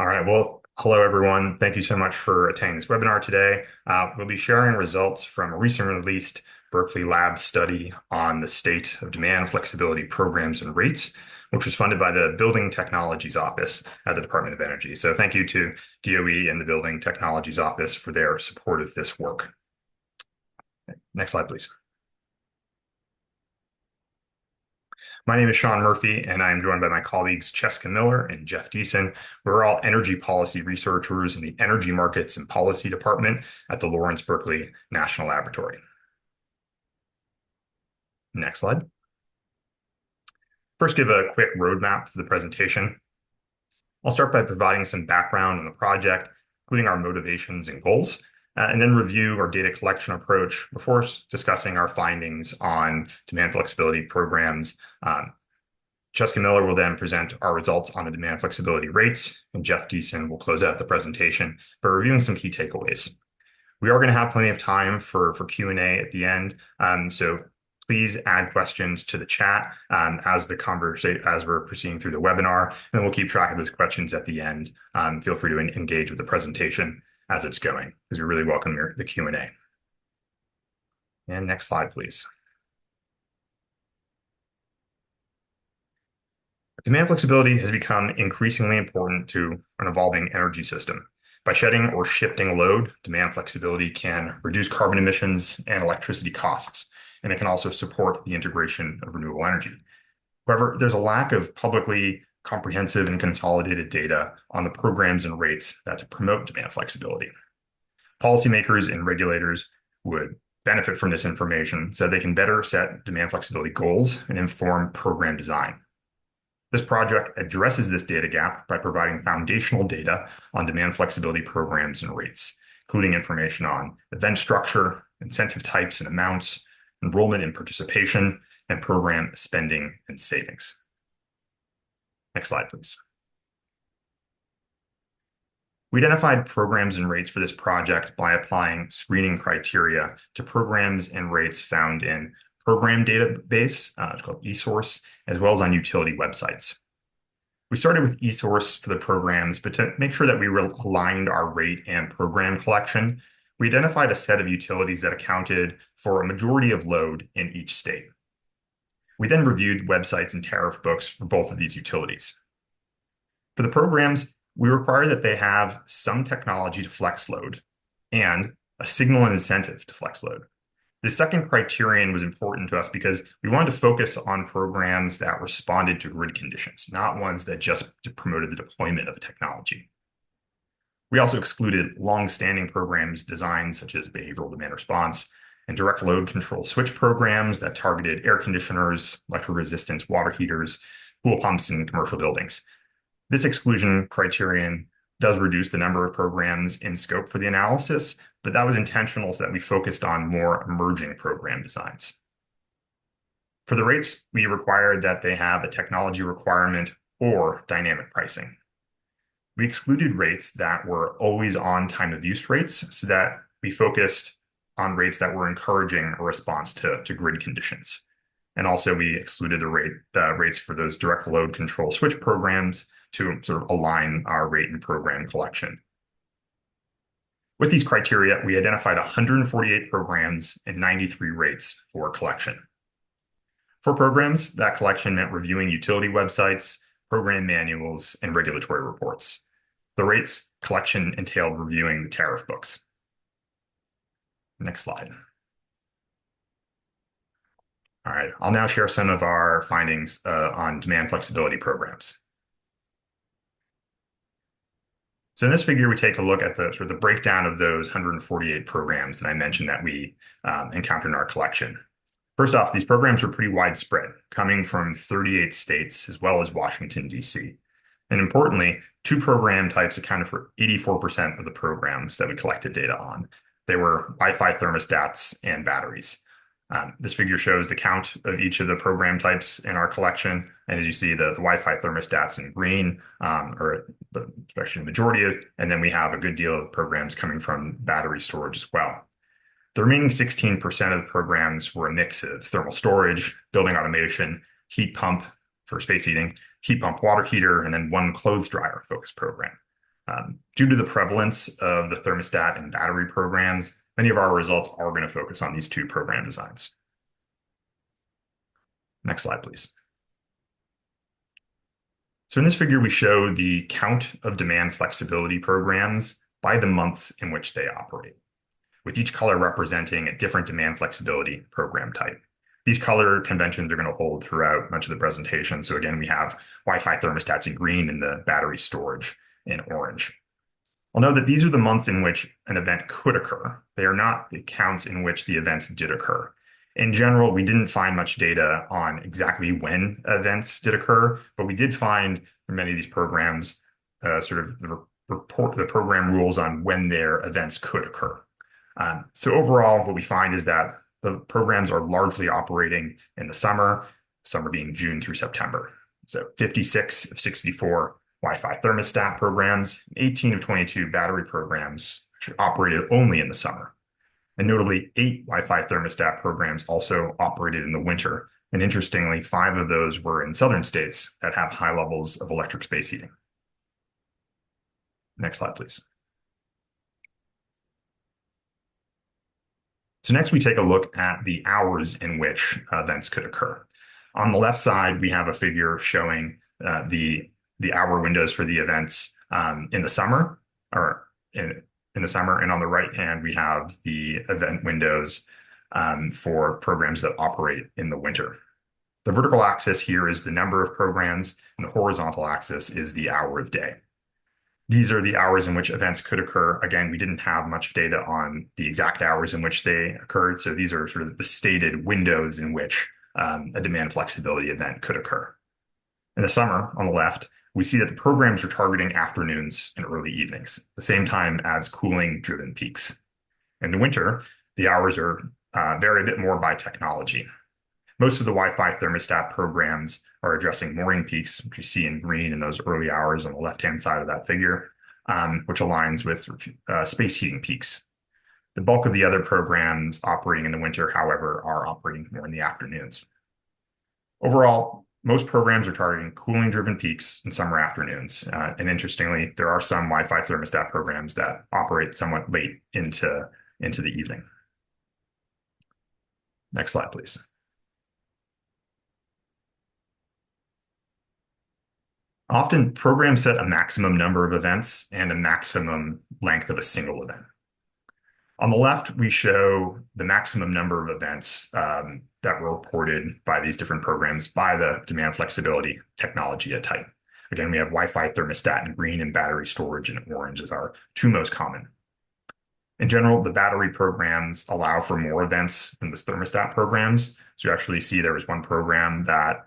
All right. Well, hello, everyone. Thank you so much for attending this webinar today. We'll be sharing results from a recently released Berkeley Lab study on the state of demand flexibility programs and rates, which was funded by the Building Technologies Office at the Department of Energy. So thank you to DOE and the Building Technologies Office for their support of this work. Next slide, please. My name is Sean Murphy, and I'm joined by my colleagues Cheska Miller and Jeff Deason. We're all energy policy researchers in the Energy Markets and Policy Department at the Lawrence Berkeley National Laboratory. Next slide. First, give a quick roadmap for the presentation. I'll start by providing some background on the project, including our motivations and goals, and then review our data collection approach before discussing our findings on demand flexibility programs. Cheska Miller will then present our results on the demand flexibility rates, and Jeff Deason will close out the presentation by reviewing some key takeaways. We are going to have plenty of time for Q&A at the end, so please add questions to the chat as we're proceeding through the webinar, and we'll keep track of those questions at the end. Feel free to engage with the presentation as it's going, because we really welcome the Q&A. And next slide, please. Demand flexibility has become increasingly important to an evolving energy system. By shedding or shifting load, demand flexibility can reduce carbon emissions and electricity costs, and it can also support the integration of renewable energy. However, there's a lack of publicly comprehensive and consolidated data on the programs and rates that promote demand flexibility. Policymakers and regulators would benefit from this information so they can better set demand flexibility goals and inform program design. This project addresses this data gap by providing foundational data on demand flexibility programs and rates, including information on event structure, incentive types and amounts, enrollment and participation, and program spending and savings. Next slide, please. We identified programs and rates for this project by applying screening criteria to programs and rates found in program database, it's called eSource, as well as on utility websites. We started with eSource for the programs, but to make sure that we aligned our rate and program collection, we identified a set of utilities that accounted for a majority of load in each state. We then reviewed websites and tariff books for both of these utilities. For the programs, we require that they have some technology to flex load and a signal and incentive to flex load. The second criterion was important to us because we wanted to focus on programs that responded to grid conditions, not ones that just promoted the deployment of a technology. We also excluded long-standing programs designed such as behavioral demand response and direct load control switch programs that targeted air conditioners, electric resistance water heaters, pool pumps, and commercial buildings. This exclusion criterion does reduce the number of programs in scope for the analysis, but that was intentional so that we focused on more emerging program designs. For the rates, we required that they have a technology requirement or dynamic pricing. We excluded rates that were always on time of use rates so that we focused on rates that were encouraging a response to grid conditions. And also we excluded the rates for those direct load control switch programs to sort of align our rate and program collection. With these criteria, we identified 148 programs and 93 rates for collection. For programs, that collection meant reviewing utility websites, program manuals, and regulatory reports. The rates collection entailed reviewing the tariff books. Next slide. All right, I'll now share some of our findings on demand flexibility programs. So in this figure, we take a look at the sort of the breakdown of those 148 programs that I mentioned that we encountered in our collection. First off, these programs were pretty widespread, coming from 38 states as well as Washington, D.C. And importantly, 2 program types accounted for 84% of the programs that we collected data on. They were Wi-Fi thermostats and batteries. This figure shows the count of each of the program types in our collection. And as you see, the Wi-Fi thermostats in green are especially the majority of, and then we have a good deal of programs coming from battery storage as well. The remaining 16% of the programs were a mix of thermal storage, building automation, heat pump for space heating, heat pump water heater, and then one clothes dryer focused program. Due to the prevalence of the thermostat and battery programs, many of our results are going to focus on these two program designs. Next slide, please. So in this figure, we show the count of demand flexibility programs by the months in which they operate, with each color representing a different demand flexibility program type. These color conventions are going to hold throughout much of the presentation. So again, we have Wi-Fi thermostats in green and the battery storage in orange. I'll note that these are the months in which an event could occur. They are not the counts in which the events did occur. In general, we didn't find much data on exactly when events did occur, but we did find for many of these programs sort of the program rules on when their events could occur. So overall, what we find is that the programs are largely operating in the summer being June through September. So 56 of 64 Wi-Fi thermostat programs, 18 of 22 battery programs operated only in the summer. And notably, 8 Wi-Fi thermostat programs also operated in the winter. And interestingly, 5 of those were in southern states that have high levels of electric space heating. Next slide, please. So next, we take a look at the hours in which events could occur. On the left side, we have a figure showing the hour windows for the events in the summer, or in the summer, and on the right hand, we have the event windows for programs that operate in the winter. The vertical axis here is the number of programs, and the horizontal axis is the hour of day. These are the hours in which events could occur. Again, we didn't have much data on the exact hours in which they occurred, so these are sort of the stated windows in which a demand flexibility event could occur. In the summer, on the left, we see that the programs are targeting afternoons and early evenings, the same time as cooling-driven peaks. In the winter, the hours are vary a bit more by technology. Most of the Wi-Fi thermostat programs are addressing morning peaks, which you see in green in those early hours on the left-hand side of that figure, which aligns with space heating peaks. The bulk of the other programs operating in the winter, however, are operating more in the afternoons. Overall, most programs are targeting cooling-driven peaks in summer afternoons. And interestingly, there are some Wi-Fi thermostat programs that operate somewhat late into the evening. Next slide, please. Often, programs set a maximum number of events and a maximum length of a single event. On the left, we show the maximum number of events that were reported by these different programs by the demand flexibility technology type. Again, we have Wi-Fi thermostat in green and battery storage in orange as our two most common. In general, the battery programs allow for more events than the thermostat programs. So you actually see there was one program that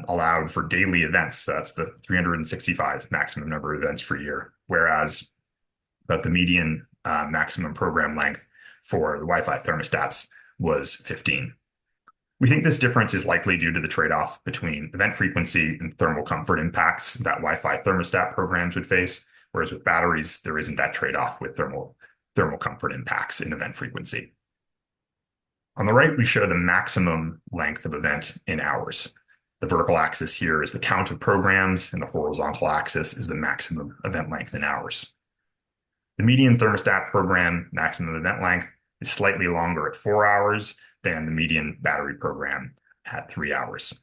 allowed for daily events. So that's the 365 maximum number of events per year, whereas the median maximum program length for the Wi-Fi thermostats was 15. We think this difference is likely due to the trade-off between event frequency and thermal comfort impacts that Wi-Fi thermostat programs would face, whereas with batteries, there isn't that trade-off with thermal comfort impacts in event frequency. On the right, we show the maximum length of event in hours. The vertical axis here is the count of programs, and the horizontal axis is the maximum event length in hours. The median thermostat program maximum event length is slightly longer at 4 hours than the median battery program at 3 hours.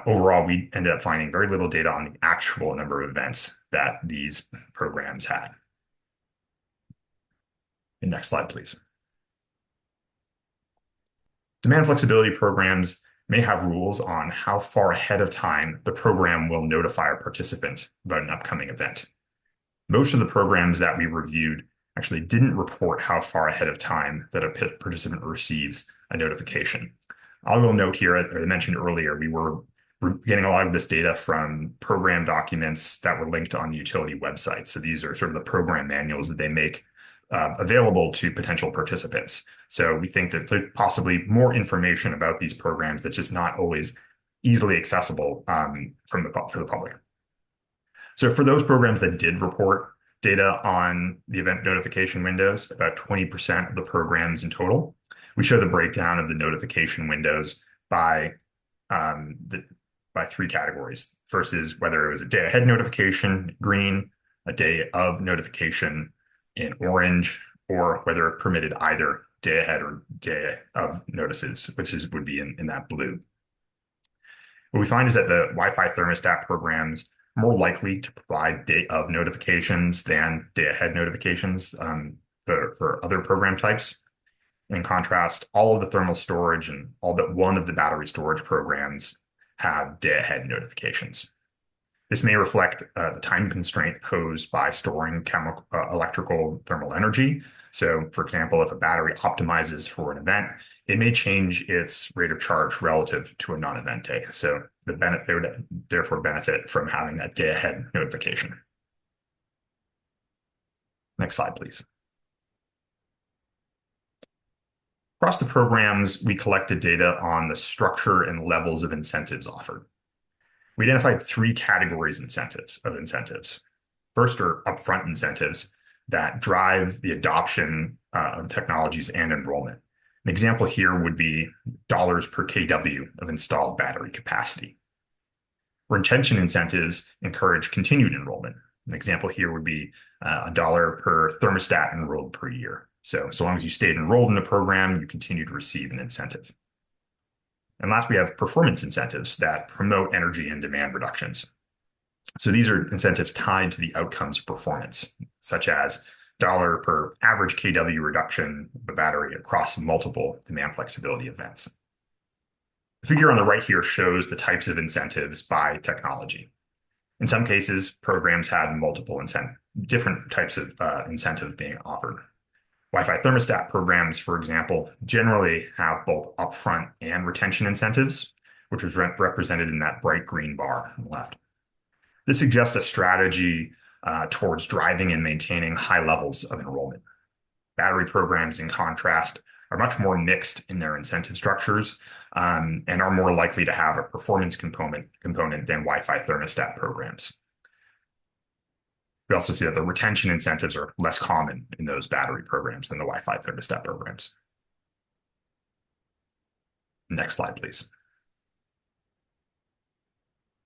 Overall, we ended up finding very little data on the actual number of events that these programs had. And next slide, please. Demand flexibility programs may have rules on how far ahead of time the program will notify a participant about an upcoming event. Most of the programs that we reviewed actually didn't report how far ahead of time that a participant receives a notification. I will note here, as I mentioned earlier, we were getting a lot of this data from program documents that were linked on the utility website. So these are sort of the program manuals that they make available to potential participants. So we think that there's possibly more information about these programs that's just not always easily accessible for the public. So for those programs that did report data on the event notification windows, about 20% of the programs in total, we show the breakdown of the notification windows by 3 categories. First is whether it was a day ahead notification, green, a day of notification in orange, or whether it permitted either day ahead or day of notices, would be in that blue. What we find is that the Wi-Fi thermostat programs are more likely to provide day of notifications than day ahead notifications for other program types. In contrast, all of the thermal storage and all but one of the battery storage programs have day ahead notifications. This may reflect the time constraint posed by storing electrical thermal energy. So, for example, if a battery optimizes for an event, it may change its rate of charge relative to a non-event day. So they would therefore benefit from having that day ahead notification. Next slide, please. Across the programs, we collected data on the structure and levels of incentives offered. We identified three categories of incentives. First are upfront incentives that drive the adoption of technologies and enrollment. An example here would be dollars per kW of installed battery capacity. Retention incentives encourage continued enrollment. An example here would be $1 per thermostat enrolled per year. So long as you stayed enrolled in the program, you continue to receive an incentive. And last, we have performance incentives that promote energy and demand reductions. So these are incentives tied to the outcomes of performance, such as dollar per average kW reduction of a battery across multiple demand flexibility events. The figure on the right here shows the types of incentives by technology. In some cases, programs had multiple different types of incentives being offered. Wi-Fi thermostat programs, for example, generally have both upfront and retention incentives, which was represented in that bright green bar on the left. This suggests a strategy towards driving and maintaining high levels of enrollment. Battery programs, in contrast, are much more mixed in their incentive structures and are more likely to have a performance component than Wi-Fi thermostat programs. We also see that the retention incentives are less common in those battery programs than the Wi-Fi thermostat programs. Next slide, please.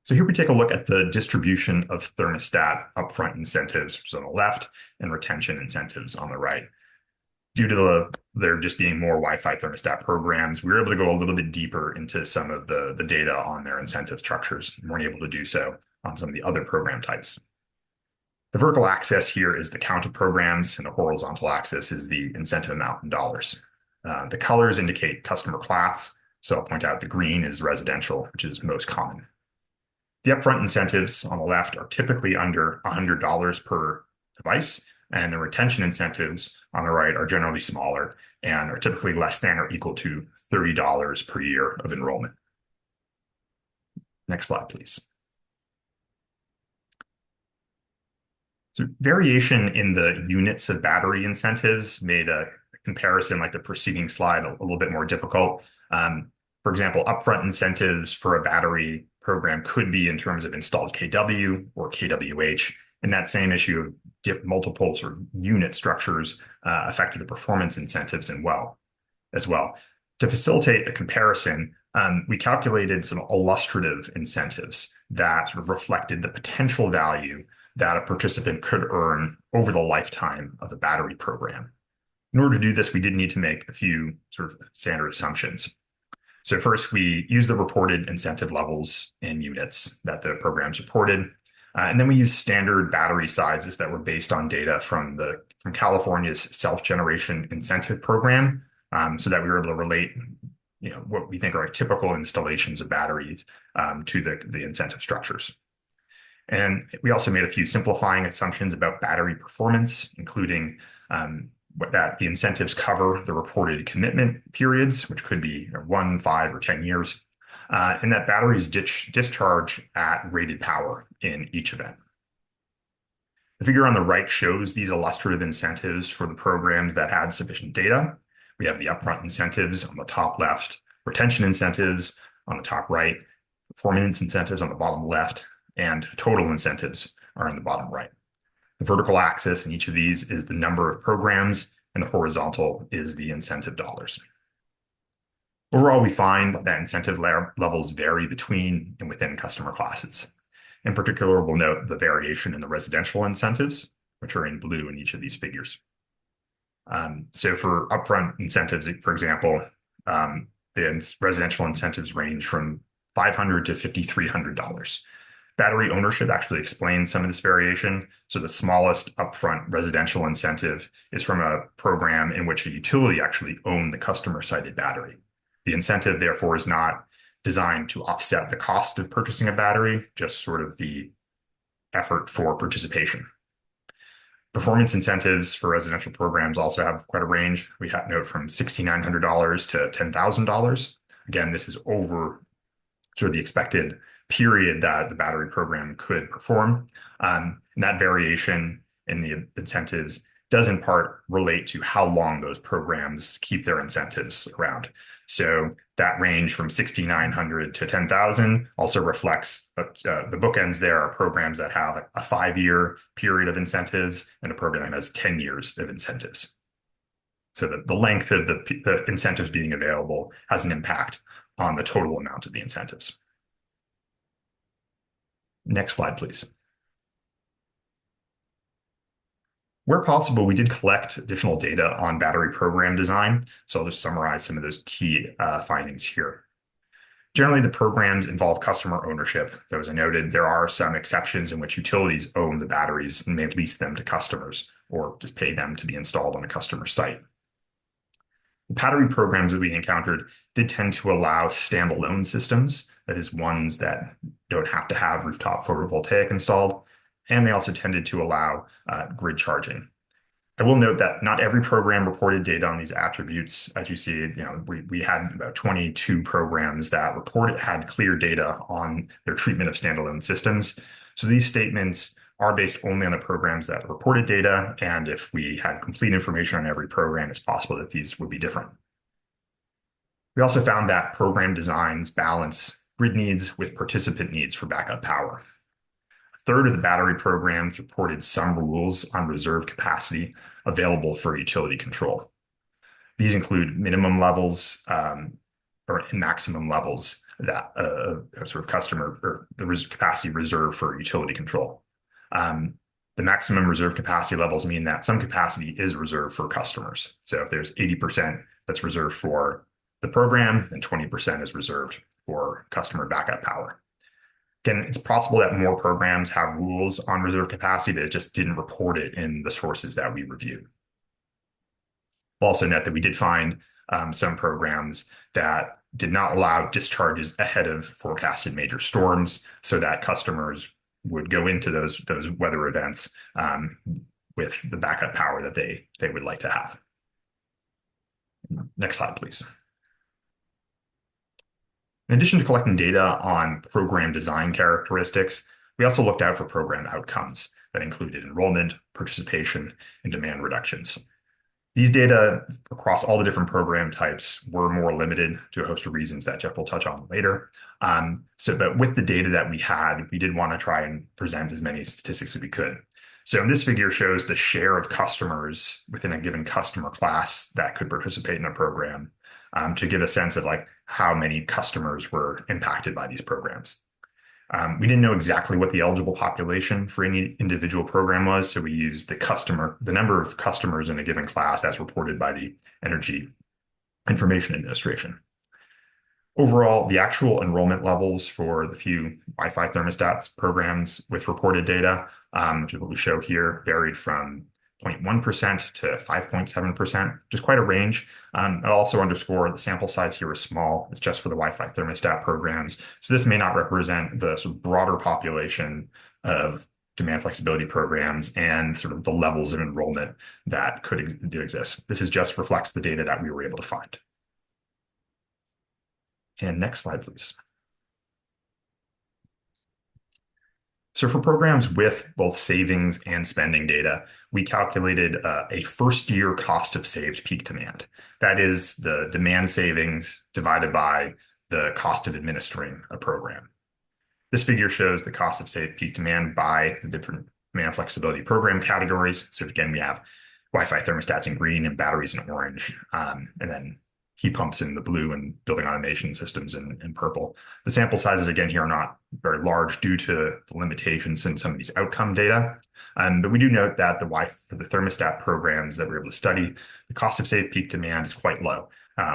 So here we take a look at the distribution of thermostat upfront incentives, which is on the left, and retention incentives on the right. Due to there just being more Wi-Fi thermostat programs, we were able to go a little bit deeper into some of the data on their incentive structures. We weren't able to do so on some of the other program types. The vertical axis here is the count of programs, and the horizontal axis is the incentive amount in dollars. The colors indicate customer class, so I'll point out the green is residential, which is most common. The upfront incentives on the left are typically under $100 per device, and the retention incentives on the right are generally smaller and are typically less than or equal to $30 per year of enrollment. Next slide, please. So variation in the units of battery incentives made a comparison like the preceding slide a little bit more difficult. For example, upfront incentives for a battery program could be in terms of installed kW or kWh, and that same issue of multiple sort of unit structures affected the performance incentives as well. To facilitate a comparison, we calculated some illustrative incentives that sort of reflected the potential value that a participant could earn over the lifetime of the battery program. In order to do this, we did need to make a few sort of standard assumptions. So first, we used the reported incentive levels in units that the programs reported. And then we used standard battery sizes that were based on data from California's self-generation incentive program, so that we were able to relate what we think are typical installations of batteries to the incentive structures. And we also made a few simplifying assumptions about battery performance, including that the incentives cover the reported commitment periods, which could be 1, 5, or 10 years, and that batteries discharge at rated power in each event. The figure on the right shows these illustrative incentives for the programs that had sufficient data. We have the upfront incentives on the top left, retention incentives on the top right, performance incentives on the bottom left, and total incentives are in the bottom right. The vertical axis in each of these is the number of programs, and the horizontal is the incentive dollars. Overall, we find that incentive levels vary between and within customer classes. In particular, we'll note the variation in the residential incentives, which are in blue in each of these figures. So for upfront incentives, for example, the residential incentives range from $500 to $5,300. Battery ownership actually explains some of this variation. So the smallest upfront residential incentive is from a program in which a utility actually owned the customer-sited battery. The incentive, therefore, is not designed to offset the cost of purchasing a battery, just sort of the effort for participation. Performance incentives for residential programs also have quite a range. We have note from $6,900 to $10,000. Again, this is over sort of the expected period that the battery program could perform. And that variation in the incentives does in part relate to how long those programs keep their incentives around. So that range from 6,900 to 10,000 also reflects the bookends there are programs that have a 5-year period of incentives and a program that has 10 years of incentives. So the length of the incentives being available has an impact on the total amount of the incentives. Next slide, please. Where possible, we did collect additional data on battery program design. So I'll just summarize some of those key findings here. Generally, the programs involve customer ownership. Though, as I noted, there are some exceptions in which utilities own the batteries and may lease them to customers or just pay them to be installed on a customer site. The battery programs that we encountered did tend to allow standalone systems, that is, ones that don't have to have rooftop photovoltaic installed, and they also tended to allow grid charging. I will note that not every program reported data on these attributes. As you see, we had about 22 programs that had clear data on their treatment of standalone systems. So these statements are based only on the programs that reported data, and if we had complete information on every program, it's possible that these would be different. We also found that program designs balance grid needs with participant needs for backup power. A third of the battery programs reported some rules on reserve capacity available for utility control. These include minimum levels or maximum levels that sort of customer or the capacity reserved for utility control. The maximum reserve capacity levels mean that some capacity is reserved for customers. So if there's 80% that's reserved for the program, then 20% is reserved for customer backup power. Again, it's possible that more programs have rules on reserve capacity, but it just didn't report it in the sources that we reviewed. We'll also note that we did find some programs that did not allow discharges ahead of forecasted major storms so that customers would go into those weather events with the backup power that they would like to have. Next slide, please. In addition to collecting data on program design characteristics, we also looked out for program outcomes that included enrollment, participation, and demand reductions. These data across all the different program types were more limited to a host of reasons that Jeff will touch on later. But with the data that we had, we did want to try and present as many statistics as we could. So this figure shows the share of customers within a given customer class that could participate in a program to give a sense of how many customers were impacted by these programs. We didn't know exactly what the eligible population for any individual program was, so we used the number of customers in a given class as reported by the Energy Information Administration. Overall, the actual enrollment levels for the few Wi-Fi thermostats programs with reported data, which is what we show here, varied from 0.1% to 5.7%, which is quite a range. I'll also underscore the sample size here is small. It's just for the Wi-Fi thermostat programs. So this may not represent the sort of broader population of demand flexibility programs and sort of the levels of enrollment that do exist. This just reflects the data that we were able to find. And next slide, please. So for programs with both savings and spending data, we calculated a first-year cost of saved peak demand. That is the demand savings divided by the cost of administering a program. This figure shows the cost of saved peak demand by the different demand flexibility program categories. So again, we have Wi-Fi thermostats in green and batteries in orange, and then heat pumps in the blue and building automation systems in purple. The sample sizes, again, here are not very large due to the limitations in some of these outcome data. But we do note that for the thermostat programs that we're able to study, the cost of saved peak demand is quite low,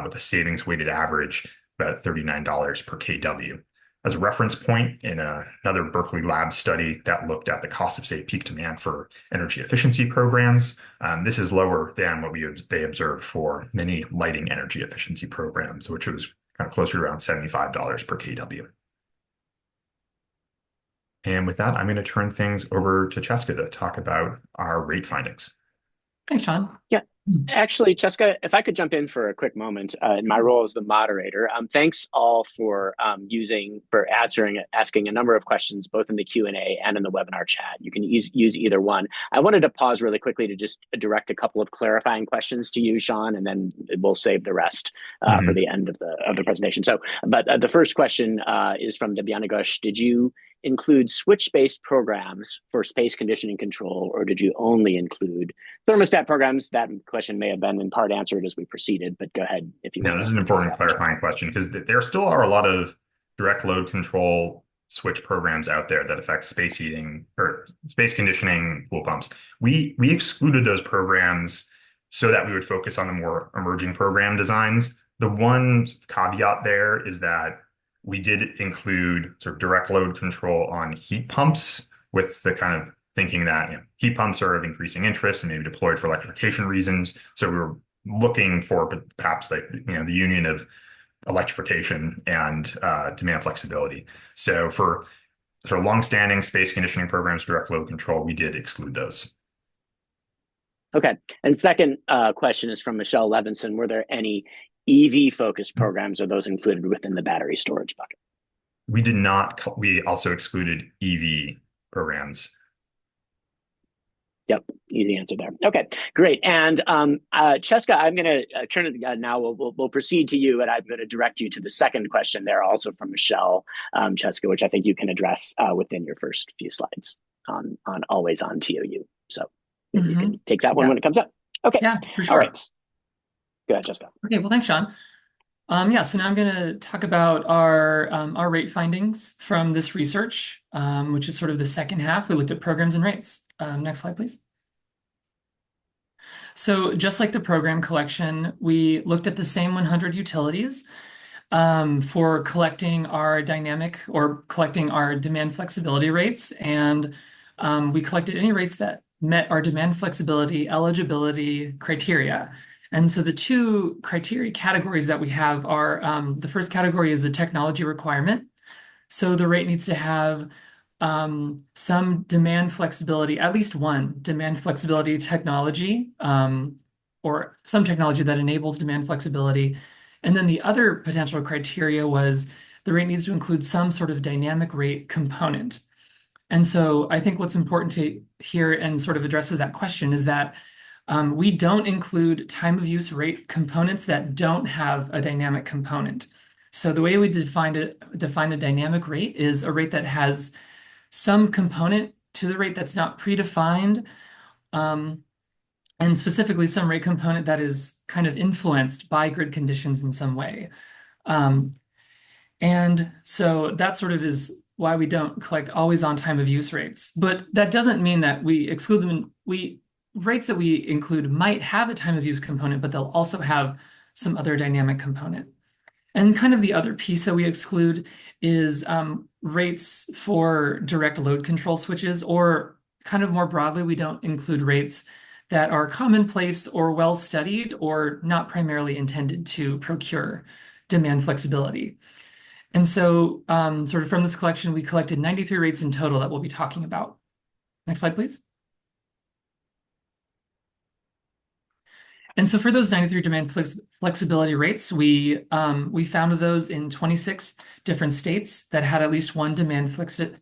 with a savings weighted average about $39 per kW. As a reference point, in another Berkeley Lab study that looked at the cost of, say, peak demand for energy efficiency programs, this is lower than what they observed for many lighting energy efficiency programs, which was kind of closer to around $75 per kW. And with that, I'm going to turn things over to Cheska to talk about our rate findings. Thanks, Sean. Yeah. Actually, Cheska, if I could jump in for a quick moment in my role as the moderator, thanks all for asking a number of questions, both in the Q&A and in the webinar chat. You can use either one. I wanted to pause really quickly to just direct a couple of clarifying questions to you, Sean, and then we'll save the rest for the end of the presentation. But the first question is from Debiana Gush. Did you include switch-based programs for space conditioning control, or did you only include thermostat programs? That question may have been in part answered as we proceeded, but go ahead if you want. This is an important clarifying question because there still are a lot of direct load control switch programs out there that affect space heating or space conditioning pool pumps. We excluded those programs so that we would focus on the more emerging program designs. The one caveat there is that we did include sort of direct load control on heat pumps with the kind of thinking that heat pumps are of increasing interest and maybe deployed for electrification reasons. So we were looking for perhaps the union of electrification and demand flexibility. So for sort of longstanding space conditioning programs, direct load control, we did exclude those. Okay. And second question is from Michelle Levinson. Were there any EV-focused programs, or those included within the battery storage bucket? We did not. We also excluded EV programs. Yep, easy answer there. Okay, great. And Cheska, I'm going to turn it now. We'll proceed to you, and I'm going to direct you to the second question there, also from Michelle, Cheska, which I think you can address within your first few slides on always on TOU. So maybe you can take that one when it comes up. Okay. Yeah, for sure. All right. Go ahead, Jessica. Okay, well, thanks, Sean. So now I'm going to talk about our rate findings from this research, which is sort of the second half. We looked at programs and rates. Next slide, please. So just like the program collection, we looked at the same 100 utilities for collecting our dynamic or collecting our demand flexibility rates. And we collected any rates that met our demand flexibility eligibility criteria. And so the two criteria categories that we have are, the first category is the technology requirement. So the rate needs to have some demand flexibility, at least one demand flexibility technology, or some technology that enables demand flexibility. And then the other potential criteria was the rate needs to include some sort of dynamic rate component. And so I think what's important to hear and sort of addresses that question is that we don't include time of use rate components that don't have a dynamic component. So the way we define a dynamic rate is a rate that has some component to the rate that's not predefined, and specifically some rate component that is kind of influenced by grid conditions in some way. And so that sort of is why we don't collect always on time of use rates. But that doesn't mean that we exclude them. Rates that we include might have a time of use component, but they'll also have some other dynamic component. And kind of the other piece that we exclude is rates for direct load control switches, or kind of more broadly, we don't include rates that are commonplace or well-studied or not primarily intended to procure demand flexibility. And so sort of from this collection, we collected 93 rates in total that we'll be talking about. Next slide, please. And so for those 93 demand flexibility rates, we found those in 26 different states that had at least one demand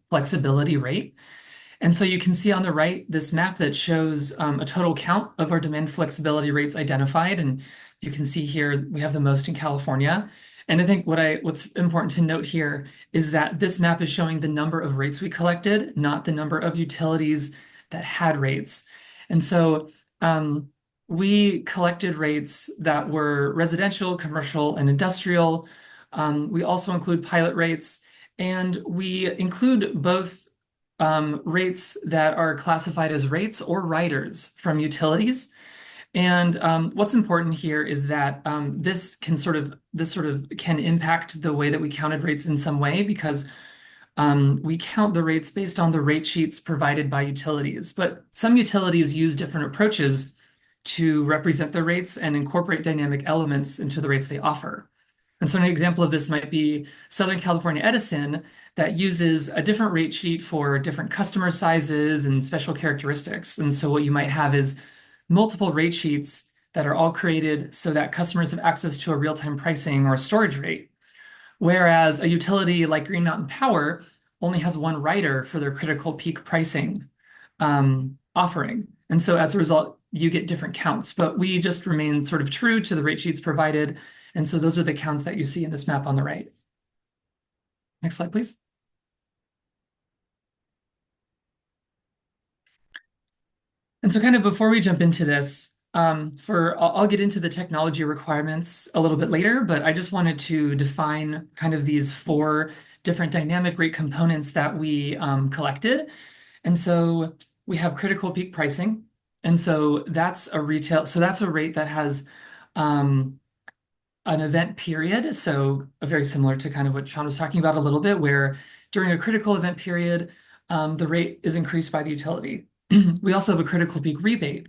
flexibility rate. And so you can see on the right this map that shows a total count of our demand flexibility rates identified. And you can see here we have the most in California. And I think what's important to note here is that this map is showing the number of rates we collected, not the number of utilities that had rates. And so We collected rates that were residential, commercial, and industrial. We also include pilot rates, and we include both rates that are classified as rates or riders from utilities. And what's important here is that this sort of can impact the way that we counted rates in some way because we count the rates based on the rate sheets provided by utilities. But some utilities use different approaches to represent their rates and incorporate dynamic elements into the rates they offer. And so an example of this might be Southern California Edison that uses a different rate sheet for different customer sizes and special characteristics. And so what you might have is multiple rate sheets that are all created so that customers have access to a real-time pricing or a storage rate. Whereas a utility like Green Mountain Power only has one rider for their critical peak pricing offering. And so as a result, you get different counts, but we just remain sort of true to the rate sheets provided. And so those are the counts that you see in this map on the right. Next slide, please. And so kind of before we jump into this, I'll get into the technology requirements a little bit later, but I just wanted to define kind of these four different dynamic rate components that we collected. And so we have critical peak pricing. And so that's a rate that has an event period. So very similar to kind of what Sean was talking about a little bit, where during a critical event period, the rate is increased by the utility. We also have a critical peak rebate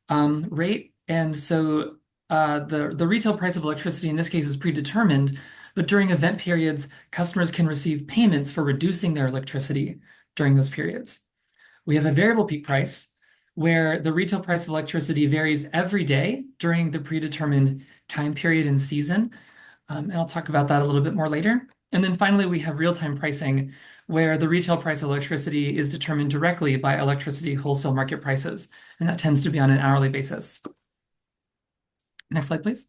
rate. And so the retail price of electricity in this case is predetermined, but during event periods, customers can receive payments for reducing their electricity during those periods. We have a variable peak price where the retail price of electricity varies every day during the predetermined time period and season. And I'll talk about that a little bit more later. And then finally, we have real-time pricing where the retail price of electricity is determined directly by electricity wholesale market prices. And that tends to be on an hourly basis. Next slide, please.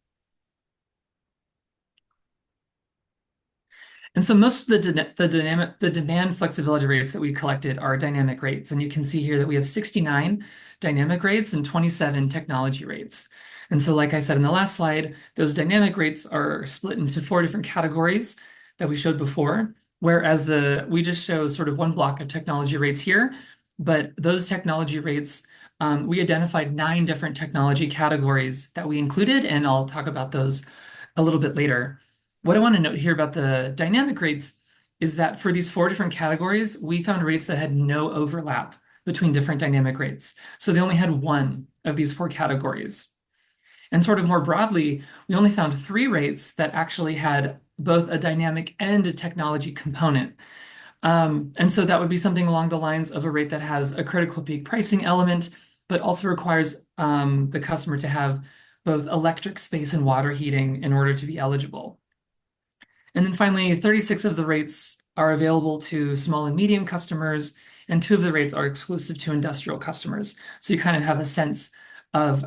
And so most of the demand flexibility rates that we collected are dynamic rates. And you can see here that we have 69 dynamic rates and 27 technology rates. And so like I said in the last slide, those dynamic rates are split into four different categories that we showed before, whereas we just show sort of one block of technology rates here. But those technology rates, we identified 9 different technology categories that we included, and I'll talk about those a little bit later. What I want to note here about the dynamic rates is that for these 4 different categories, we found rates that had no overlap between different dynamic rates. So they only had one of these 4 categories. And sort of more broadly, we only found 3 rates that actually had both a dynamic and a technology component. And so that would be something along the lines of a rate that has a critical peak pricing element, but also requires the customer to have both electric, space, and water heating in order to be eligible. And then finally, 36 of the rates are available to small and medium customers, and 2 of the rates are exclusive to industrial customers. So you kind of have a sense of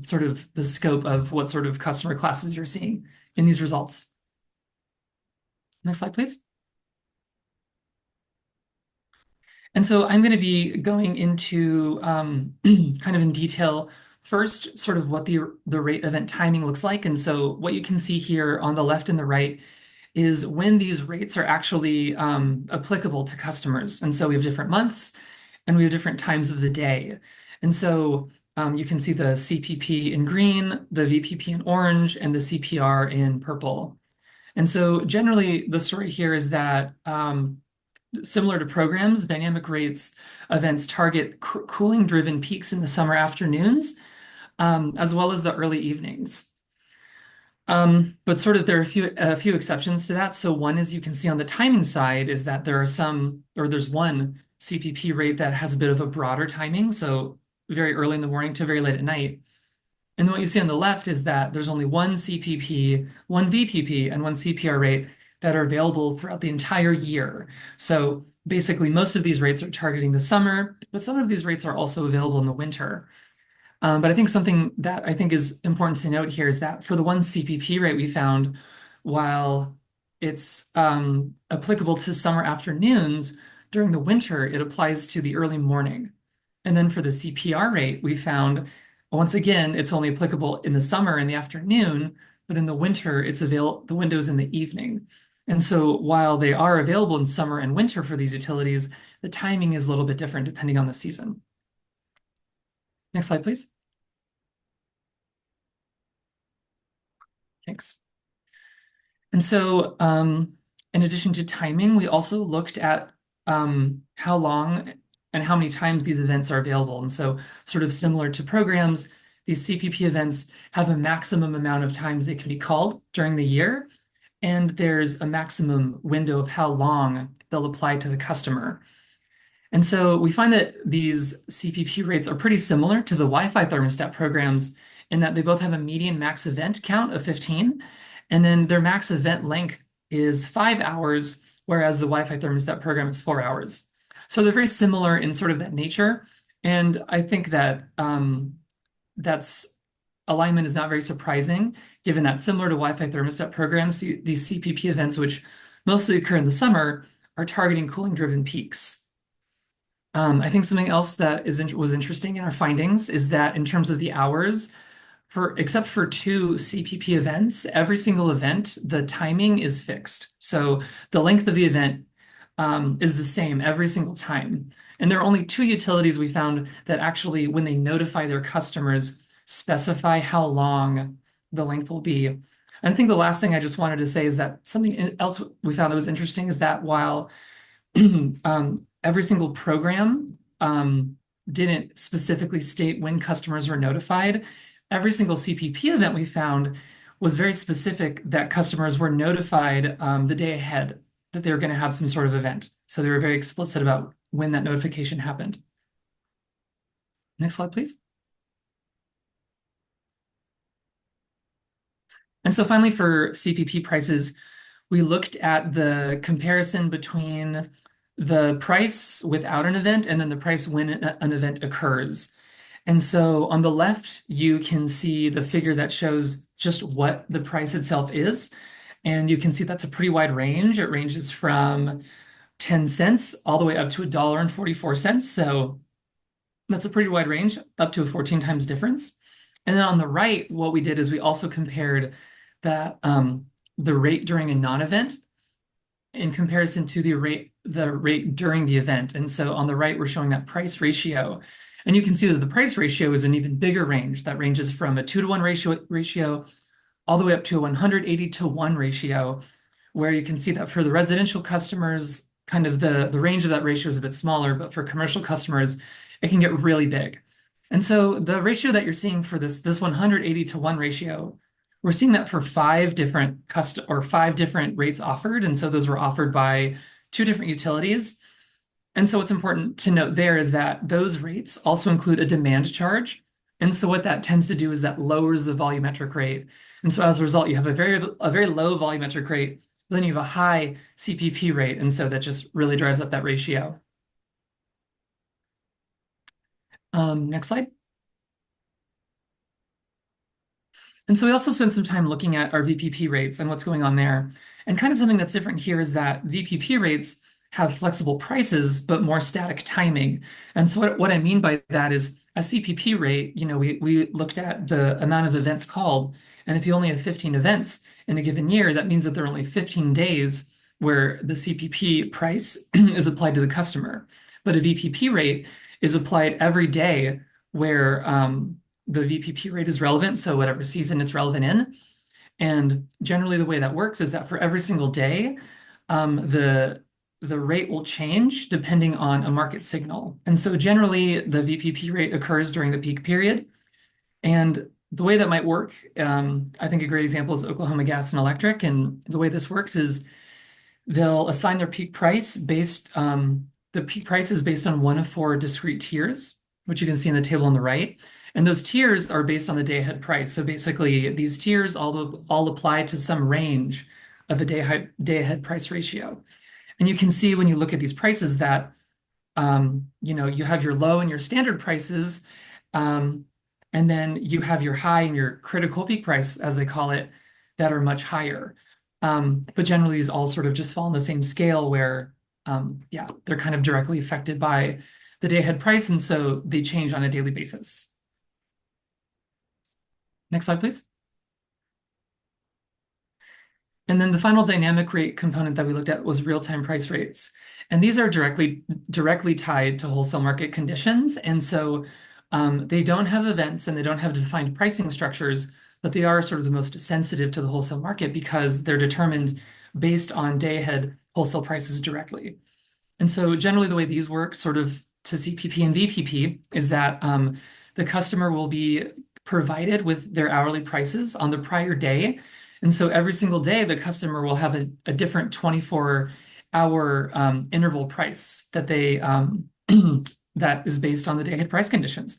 sort of the scope of what sort of customer classes you're seeing in these results. Next slide, please. And so I'm going to be going into kind of in detail first, sort of what the rate event timing looks like. And so what you can see here on the left and the right is when these rates are actually applicable to customers. And so we have different months and we have different times of the day. And so you can see the CPP in green, the VPP in orange, and the CPR in purple. And so generally the story here is that similar to programs, dynamic rates events target cooling-driven peaks in the summer afternoons, as well as the early evenings. But sort of there are a few exceptions to that. So one is you can see on the timing side is that there's one CPP rate that has a bit of a broader timing, so very early in the morning to very late at night. And then what you see on the left is that there's only one CPP, one VPP, and one CPR rate that are available throughout the entire year. So basically, most of these rates are targeting the summer, but some of these rates are also available in the winter. But I think something that I think is important to note here is that for the one CPP rate we found, while it's applicable to summer afternoons, during the winter, it applies to the early morning. And then for the CPR rate, we found Once again, it's only applicable in the summer in the afternoon, but in the winter, the window's in the evening. And so while they are available in summer and winter for these utilities, the timing is a little bit different depending on the season. Next slide, please. Thanks. And so in addition to timing, we also looked at how long and how many times these events are available. And so sort of similar to programs, these CPP events have a maximum amount of times they can be called during the year. And there's a maximum window of how long they'll apply to the customer. And so we find that these CPP rates are pretty similar to the Wi-Fi thermostat programs in that they both have a median max event count of 15, and then their max event length is 5 hours, whereas the Wi-Fi thermostat program is 4 hours. So they're very similar in sort of that nature. And I think that that's alignment is not very surprising, given that similar to Wi-Fi thermostat programs, these CPP events, which mostly occur in the summer, are targeting cooling-driven peaks. I think something else that was interesting in our findings is that in terms of the hours, except for 2 CPP events, every single event, the timing is fixed. So the length of the event is the same every single time. And there are only 2 utilities we found that actually, when they notify their customers, specify how long the length will be. And I think the last thing I just wanted to say is that something else we found that was interesting is that while every single program didn't specifically state when customers were notified, every single CPP event we found was very specific that customers were notified the day ahead that they were going to have some sort of event. So they were very explicit about when that notification happened. Next slide, please. And so finally, for CPP prices, we looked at the comparison between the price without an event and then the price when an event occurs. And so on the left, you can see the figure that shows just what the price itself is. And you can see that's a pretty wide range. It ranges from 10 cents all the way up to $1.44. So that's a pretty wide range, up to a 14 times difference. And then on the right, what we did is we also compared that the rate during a non-event in comparison to the rate during the event. And so on the right, we're showing that price ratio. And you can see that the price ratio is an even bigger range that ranges from a 2-to-1 ratio all the way up to a 180-to-1 ratio, where you can see that for the residential customers, kind of the range of that ratio is a bit smaller, but for commercial customers, it can get really big. And so the ratio that you're seeing for this 180-to-1 ratio, we're seeing that for 5 different rates offered. And so those were offered by 2 different utilities. And so what's important to note there is that those rates also include a demand charge. And so what that tends to do is that lowers the volumetric rate. And so as a result, you have a very low volumetric rate, but then you have a high CPP rate. And so that just really drives up that ratio. Next slide. And so we also spent some time looking at our VPP rates and what's going on there. And kind of something that's different here is that VPP rates have flexible prices, but more static timing. And so what I mean by that is a CPP rate, we looked at the amount of events called. And if you only have 15 events in a given year, that means that there are only 15 days where the CPP price is applied to the customer. But a VPP rate is applied every day where the VPP rate is relevant, so whatever season it's relevant in. And generally the way that works is that for every single day, the rate will change depending on a market signal. And so generally the VPP rate occurs during the peak period. And the way that might work, I think a great example is Oklahoma Gas and Electric. And the way this works is they'll assign their peak price the peak price is based on one of 4 discrete tiers, which you can see in the table on the right. And those tiers are based on the day ahead price. So basically these tiers all apply to some range of a day ahead price ratio. And you can see when you look at these prices that, you have your low and your standard prices, and then you have your high and your critical peak price, as they call it, that are much higher. But generally these all sort of just fall on the same scale where, they're kind of directly affected by the day ahead price. And so they change on a daily basis. Next slide, please. And then the final dynamic rate component that we looked at was real-time price rates. And these are directly tied to wholesale market conditions. And so they don't have events and they don't have defined pricing structures, but they are sort of the most sensitive to the wholesale market because they're determined based on day-ahead wholesale prices directly. And so generally the way these work, sort of to CPP and VPP, is that the customer will be provided with their hourly prices on the prior day. And so every single day, the customer will have a different 24-hour interval price that they that is based on the day-ahead price conditions.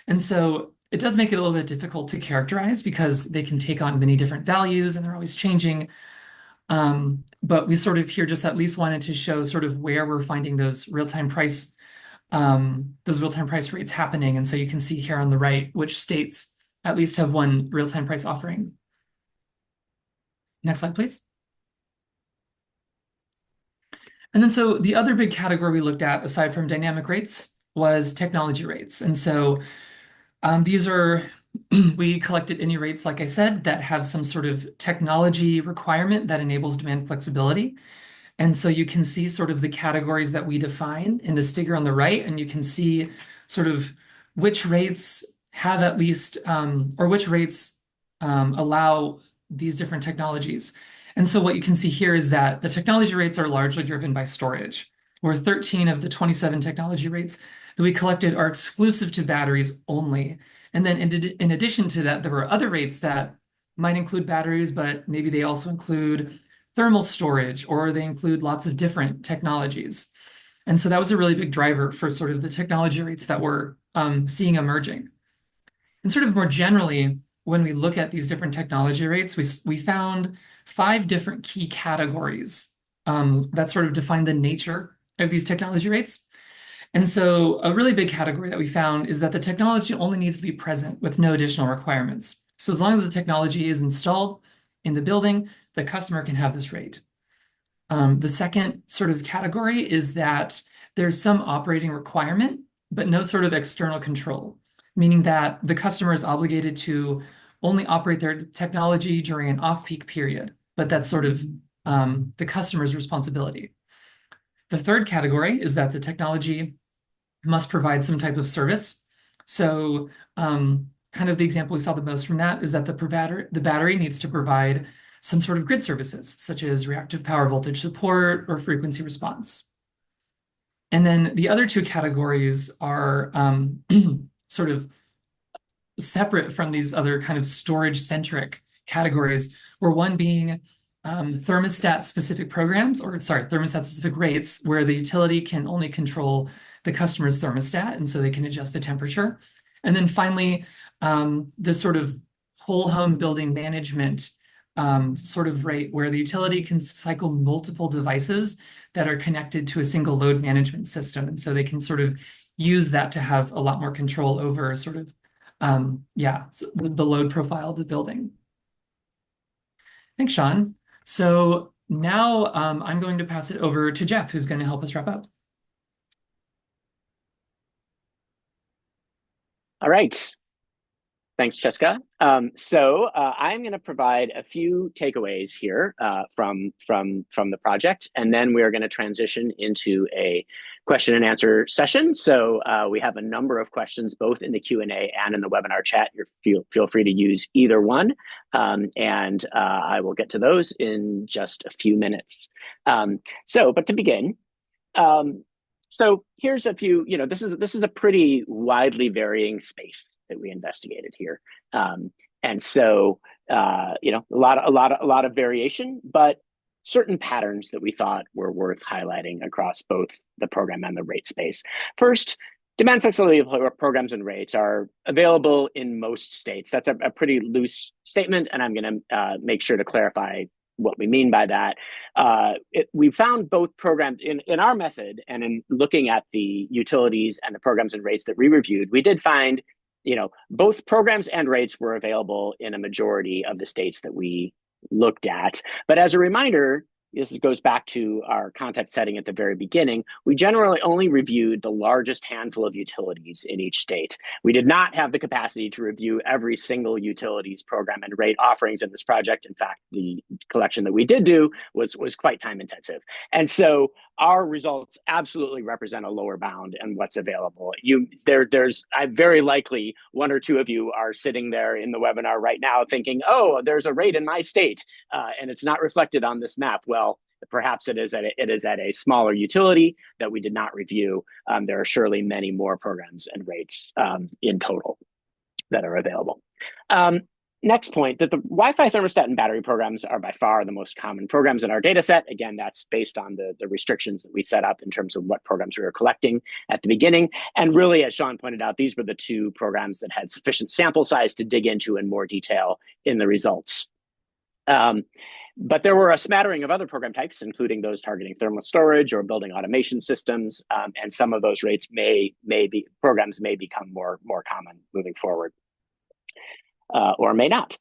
And so it does make it a little bit difficult to characterize because they can take on many different values and they're always changing. But we sort of here just at least wanted to show sort of where we're finding those real-time price rates happening. And so you can see here on the right which states at least have one real-time price offering. Next slide, please. And then so the other big category we looked at, aside from dynamic rates, was technology rates. And so these are, we collected any rates, like I said, that have some sort of technology requirement that enables demand flexibility. And so you can see sort of the categories that we define in this figure on the right, and you can see sort of which rates have at least, or which rates allow these different technologies. And so what you can see here is that the technology rates are largely driven by storage, where 13 of the 27 technology rates that we collected are exclusive to batteries only. And then in addition to that, there were other rates that might include batteries, but maybe they also include thermal storage, or they include lots of different technologies. And so that was a really big driver for sort of the technology rates that we're seeing emerging. And sort of more generally, when we look at these different technology rates, we found 5 different key categories that sort of define the nature of these technology rates. And so a really big category that we found is that the technology only needs to be present with no additional requirements. So as long as the technology is installed in the building, the customer can have this rate. The second sort of category is that there's some operating requirement, but no sort of external control, meaning that the customer is obligated to only operate their technology during an off-peak period, but that's sort of the customer's responsibility. The third category is that the technology must provide some type of service. So kind of the example we saw the most from that is that the battery needs to provide some sort of grid services, such as reactive power voltage support or frequency response. And then the other 2 categories are sort of separate from these other kind of storage-centric categories, where one being thermostat-specific programs, or sorry, thermostat-specific rates, where the utility can only control the customer's thermostat, and so they can adjust the temperature. And then finally, the sort of whole home building management sort of rate, where the utility can cycle multiple devices that are connected to a single load management system. And so they can sort of use that to have a lot more control over sort of, the load profile of the building. Thanks, Sean. So now I'm going to pass it over to Jeff, who's going to help us wrap up. All right. Thanks, Jessica. So I'm going to provide a few takeaways here from the project, and then we are going to transition into a question and answer session. So we have a number of questions, both in the Q&A and in the webinar chat. Feel free to use either one, and I will get to those in just a few minutes. But to begin, so here's a few. This is a pretty widely varying space that we investigated here, and so a lot of variation, but certain patterns that we thought were worth highlighting across both the program and the rate space. First, demand flexibility programs and rates are available in most states. That's a pretty loose statement, and I'm going to make sure to clarify what we mean by that. We found both programs in our method, and in looking at the utilities and the programs and rates that we reviewed, we did find both programs and rates were available in a majority of the states that we looked at. But as a reminder, this goes back to our context setting at the very beginning, we generally only reviewed the largest handful of utilities in each state. We did not have the capacity to review every single utilities program and rate offerings in this project. In fact, the collection that we did do was quite time intensive. And so our results absolutely represent a lower bound and what's available. I very likely one or two of you are sitting there in the webinar right now thinking, oh, there's a rate in my state and it's not reflected on this map. Well, perhaps it is at a smaller utility that we did not review. There are surely many more programs and rates in total that are available. Next point, that the Wi-Fi thermostat and battery programs are by far the most common programs in our data set. Again, that's based on the restrictions that we set up in terms of what programs we were collecting at the beginning. And really, as Sean pointed out, these were the two programs that had sufficient sample size to dig into in more detail in the results. But there were a smattering of other program types, including those targeting thermal storage or building automation systems. And some of those rates programs may become more common moving forward. Or may not.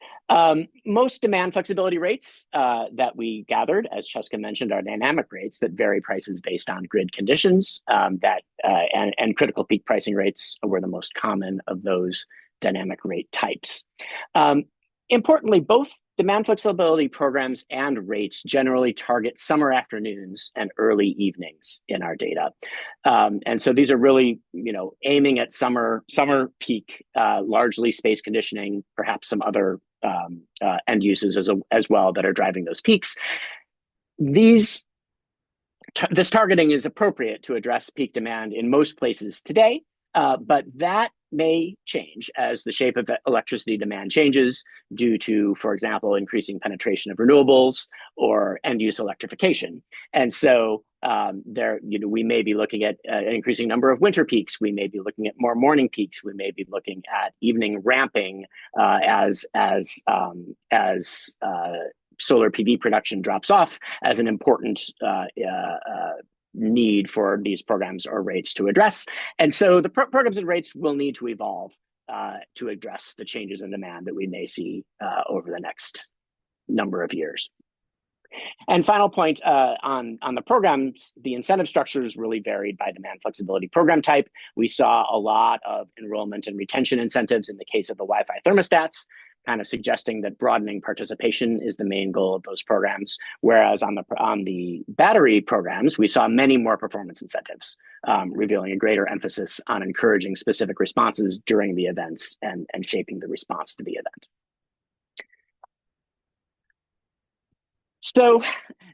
Most demand flexibility rates that we gathered, as Cheska mentioned, are dynamic rates that vary prices based on grid conditions. And critical peak pricing rates were the most common of those dynamic rate types. Importantly, both demand flexibility programs and rates generally target summer afternoons and early evenings in our data. And so these are really, aiming at summer peak, largely space conditioning, perhaps some other end uses as well that are driving those peaks. This targeting is appropriate to address peak demand in most places today, but that may change as the shape of electricity demand changes due to, for example, increasing penetration of renewables or end-use electrification. And so we may be looking at an increasing number of winter peaks. We may be looking at more morning peaks. We may be looking at evening ramping as solar PV production drops off as an important need for these programs or rates to address. And so the programs and rates will need to evolve to address the changes in demand that we may see over the next number of years. And final point on the programs, the incentive structures really varied by demand flexibility program type. We saw a lot of enrollment and retention incentives in the case of the Wi-Fi thermostats, kind of suggesting that broadening participation is the main goal of those programs. Whereas on the battery programs, we saw many more performance incentives, revealing a greater emphasis on encouraging specific responses during the events and shaping the response to the event. So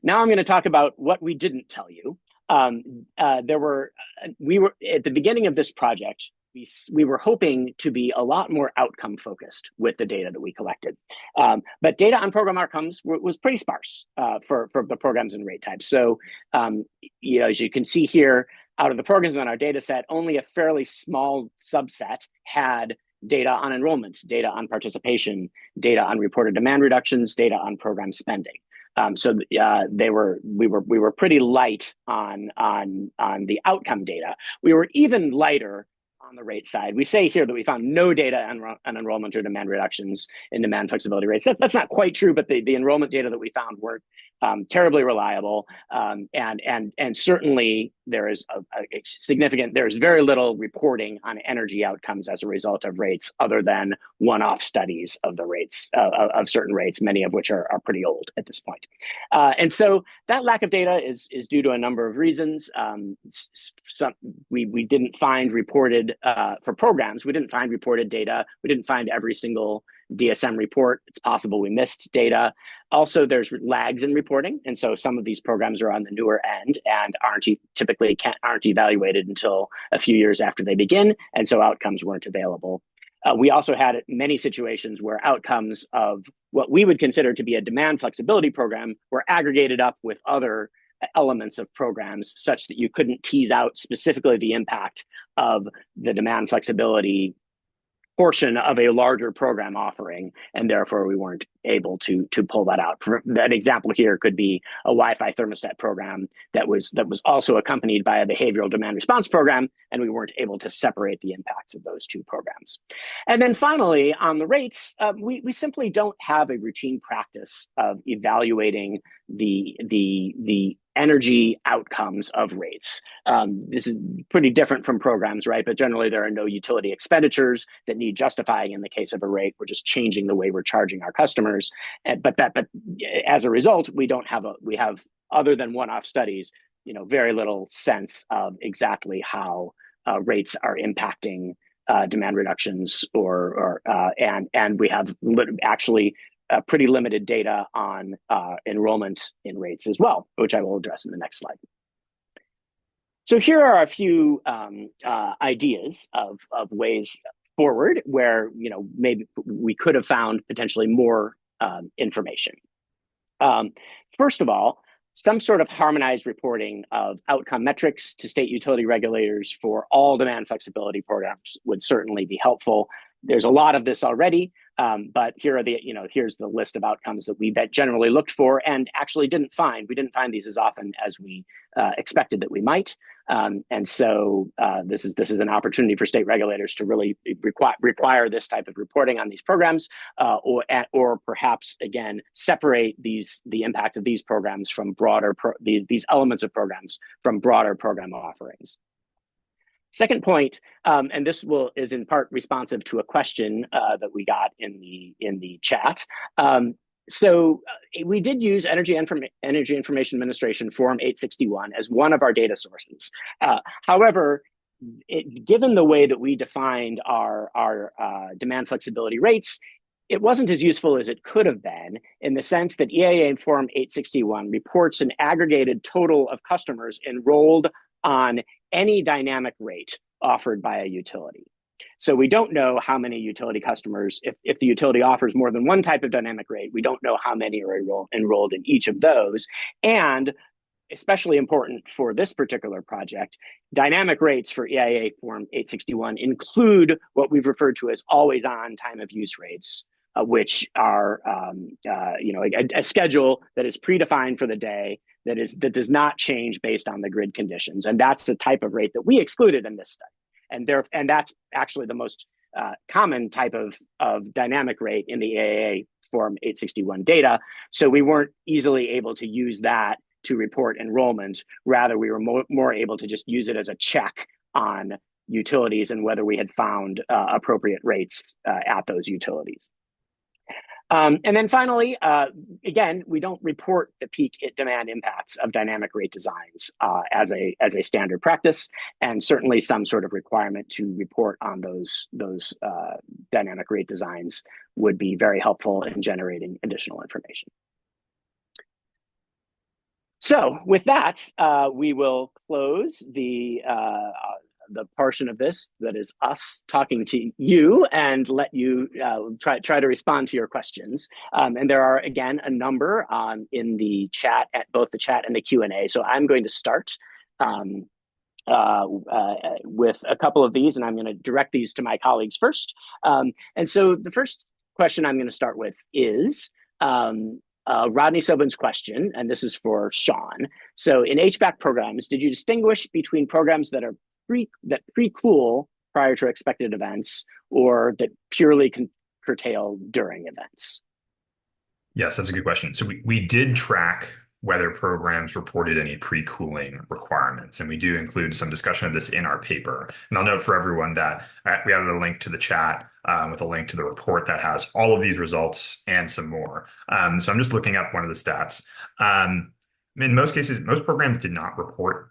now I'm going to talk about what we didn't tell you. We were at the beginning of this project, we were hoping to be a lot more outcome focused with the data that we collected. But data on program outcomes was pretty sparse for the programs and rate types. So, as you can see here, out of the programs on our data set, only a fairly small subset had data on enrollment, data on participation, data on reported demand reductions, data on program spending. So we were pretty light on the outcome data. We were even lighter on the rate side. We say here that we found no data on enrollment or demand reductions in demand flexibility rates. That's not quite true, but the enrollment data that we found weren't terribly reliable. And certainly there is there's very little reporting on energy outcomes as a result of rates other than one-off studies of the rates, of certain rates, many of which are pretty old at this point. And so that lack of data is due to a number of reasons. We didn't find reported, for programs, we didn't find reported data. We didn't find every single DSM report. It's possible we missed data. Also, there's lags in reporting. And so some of these programs are on the newer end and typically aren't evaluated until a few years after they begin. And so outcomes weren't available. We also had many situations where outcomes of what we would consider to be a demand flexibility program were aggregated up with other elements of programs such that you couldn't tease out specifically the impact of the demand flexibility portion of a larger program offering, and therefore we weren't able to pull that out. An example here could be a Wi-Fi thermostat program that was also accompanied by a behavioral demand response program, and we weren't able to separate the impacts of those two programs. And then finally, on the rates, we simply don't have a routine practice of evaluating the energy outcomes of rates. This is pretty different from programs, right? But generally, there are no utility expenditures that need justifying in the case of a rate. We're just changing the way we're charging our customers. But as a result, we have other than one-off studies, very little sense of exactly how rates are impacting demand reductions, and we have actually pretty limited data on enrollment in rates as well, which I will address in the next slide. So here are a few ideas of ways forward where maybe we could have found potentially more information. First of all, some sort of harmonized reporting of outcome metrics to state utility regulators for all demand flexibility programs would certainly be helpful. There's a lot of this already, but here's the list of outcomes that we generally looked for and actually didn't find. We didn't find these as often as we expected that we might. And so this is an opportunity for state regulators to really require this type of reporting on these programs, or perhaps again separate the impacts of these programs from broader these elements of programs from broader program offerings. Second point, and this is in part responsive to a question that we got in the chat. So we did use Energy Information Administration Form 861 as one of our data sources. However, given the way that we defined our demand flexibility rates, it wasn't as useful as it could have been, in the sense that EIA Form 861 reports an aggregated total of customers enrolled on any dynamic rate offered by a utility. So we don't know how many utility customers, if the utility offers more than one type of dynamic rate, we don't know how many are enrolled in each of those. And especially important for this particular project, dynamic rates for EIA Form 861 include what we've referred to as always-on time of use rates, which are a schedule that is predefined for the day that does not change based on the grid conditions, and that's the type of rate that we excluded in this study. And that's actually the most common type of dynamic rate in the EIA Form 861 data. So we weren't easily able to use that to report enrollment. Rather, we were more able to just use it as a check on utilities and whether we had found appropriate rates at those utilities. And then finally, again, we don't report the peak demand impacts of dynamic rate designs as a standard practice, and certainly some sort of requirement to report on those dynamic rate designs would be very helpful in generating additional information. So with that, we will close the portion of this that is us talking to you and let you try to respond to your questions. And there are, again, a number in the chat, at both the chat and the Q&A. So I'm going to start with a couple of these, and I'm going to direct these to my colleagues first. And so the first question I'm going to start with is Rodney Sobin's question, and this is for Sean. So in HVAC programs, did you distinguish between programs that pre-cool prior to expected events, or that purely curtail during events? Yes, that's a good question. So we did track whether programs reported any pre-cooling requirements, and we do include some discussion of this in our paper. And I'll note for everyone that we added a link to the chat with a link to the report that has all of these results and some more. So I'm just looking up one of the stats. In most cases, most programs did not report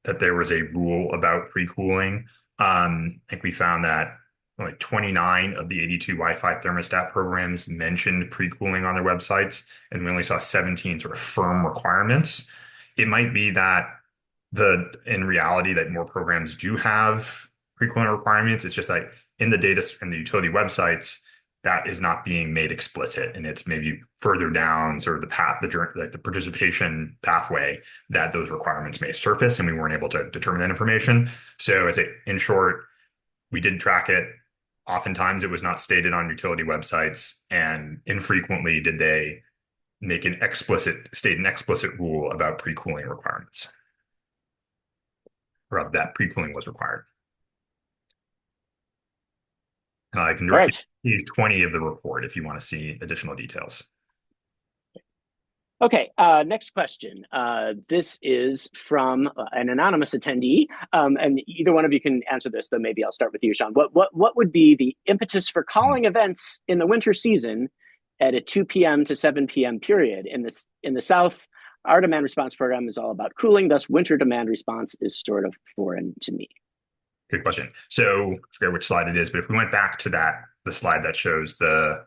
that there was a rule about pre-cooling. I think we found that like 29 of the 82 Wi-Fi thermostat programs mentioned pre-cooling on their websites, and we only saw 17 sort of firm requirements. It might be that in reality that more programs do have pre-cooling requirements. It's just like in the data and the utility websites, that is not being made explicit, and it's maybe further down sort of the path, the participation pathway that those requirements may surface, and we weren't able to determine that information. So I say, in short, we did track it. oftentimes it was not stated on utility websites, and infrequently did they state an explicit rule about pre-cooling requirements, or that pre-cooling was required. I can All direct right. you to page 20 of the report if you want to see additional details. Okay, next question. This is from an anonymous attendee, and either one of you can answer this, though maybe I'll start with you, Sean. What would be the impetus for calling events in the winter season at a 2 p.m. to 7 p.m. period? In the South, our demand response program is all about cooling, thus winter demand response is sort of foreign to me. Good question. So I forget which slide it is, but if we went back to the slide that shows the